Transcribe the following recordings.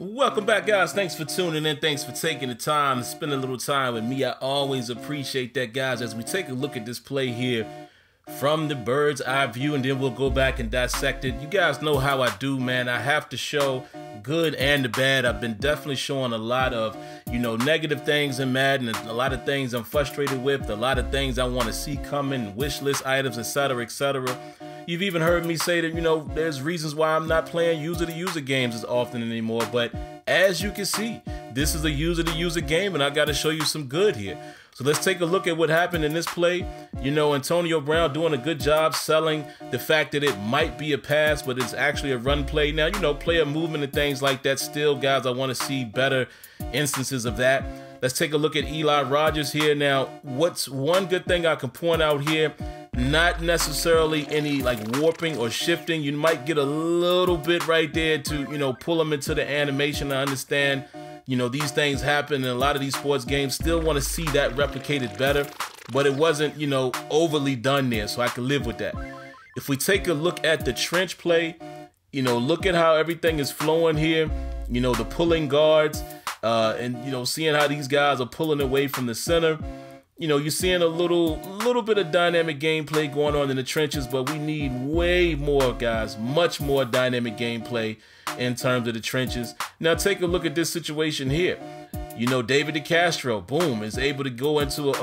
Welcome back, guys. Thanks for tuning in. Thanks for taking the time to spend a little time with me. I always appreciate that, guys, as we take a look at this play here from the bird's eye view, and then we'll go back and dissect it. You guys know how I do, man. I have to show good and the bad. I've been definitely showing a lot of, negative things in Madden, and a lot of things I'm frustrated with, a lot of things I want to see coming, wish list items, etc., etc. You've even heard me say that, there's reasons why I'm not playing user-to-user games as often anymore. But as you can see, this is a user-to-user game, and I got to show you some good here. So let's take a look at what happened in this play. Antonio Brown doing a good job selling the fact that it might be a pass, but it's actually a run play. Now, player movement and things like that. Still, guys, I want to see better instances of that. Let's take a look at Eli Rogers here. Now, what's one good thing I can point out here? Not necessarily any warping or shifting. You might get a little bit right there to, pull them into the animation. I understand, these things happen in a lot of these sports games. Still want to see that replicated better, but it wasn't, overly done there, so I can live with that. If we take a look at the trench play, look at how everything is flowing here, the pulling guards, and, seeing how these guys are pulling away from the center. You're seeing a little bit of dynamic gameplay going on in the trenches, but we need way more, guys, much more dynamic gameplay in terms of the trenches. Now take a look at this situation here. David DeCastro, boom, is able to go into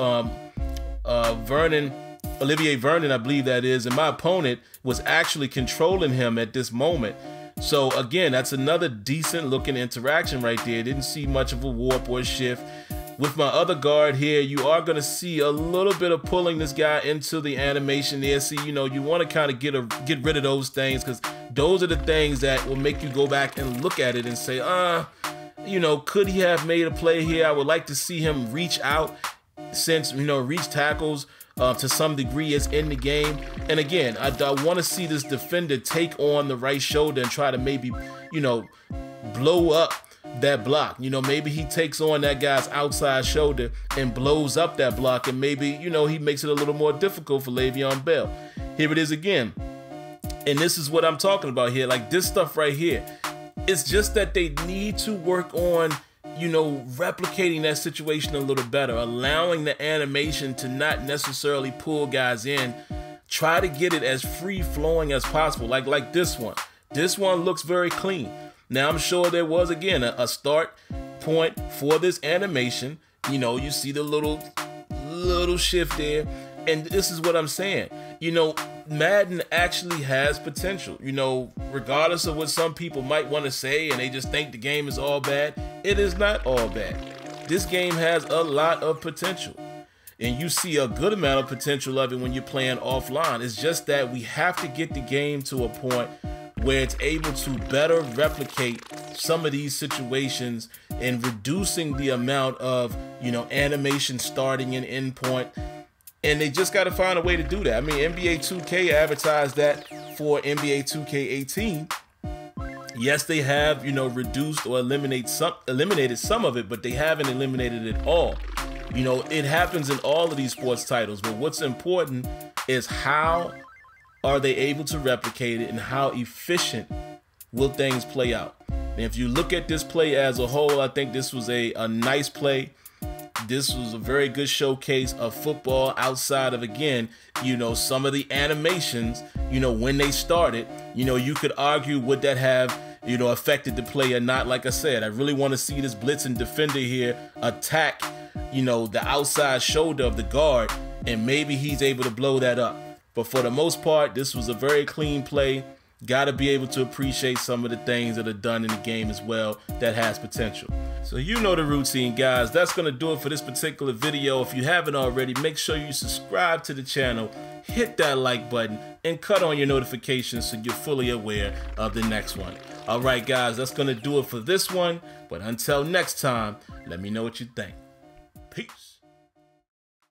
Olivier Vernon, I believe that is, and my opponent was actually controlling him at this moment. So again, that's another decent looking interaction right there. Didn't see much of a warp or a shift. With my other guard here, you are going to see a little bit of pulling this guy into the animation there. See, you want to kind of get rid of those things, because those are the things that will make you go back and look at it and say, could he have made a play here? I would like to see him reach out, since, reach tackles to some degree is in the game. And again, I want to see this defender take on the right shoulder and try to maybe, blow up that block. Maybe he takes on that guy's outside shoulder and blows up that block, and maybe, he makes it a little more difficult for Le'Veon Bell. Here it is again. And this is what I'm talking about here. Like this stuff right here. It's just that they need to work on, replicating that situation a little better, allowing the animation to not necessarily pull guys in. Try to get it as free flowing as possible. Like this one. This one looks very clean. Now, I'm sure there was, again, a start point for this animation. You see the little shift there. And this is what I'm saying. Madden actually has potential. Regardless of what some people might want to say and they just think the game is all bad, it is not all bad. This game has a lot of potential. And you see a good amount of potential of it when you're playing offline. It's just that we have to get the game to a point where it's able to better replicate some of these situations and reducing the amount of, animation starting and end point. And they just got to find a way to do that. I mean, NBA 2K advertised that for NBA 2K18. Yes, they have, reduced or eliminated some of it, but they haven't eliminated it all. It happens in all of these sports titles, but what's important is how are they able to replicate it and how efficient will things play out. And if you look at this play as a whole, I think this was a nice play. This was a very good showcase of football outside of, again, some of the animations, when they started. You could argue, would that have, affected the play or not? Like I said, I really want to see this blitzing defender here attack, the outside shoulder of the guard, and maybe he's able to blow that up. But for the most part, this was a very clean play. Got to be able to appreciate some of the things that are done in the game as well that has potential. So you know the routine, guys. That's going to do it for this particular video. If you haven't already, make sure you subscribe to the channel, hit that like button, and cut on your notifications so you're fully aware of the next one. All right, guys, that's going to do it for this one. But until next time, let me know what you think. Peace.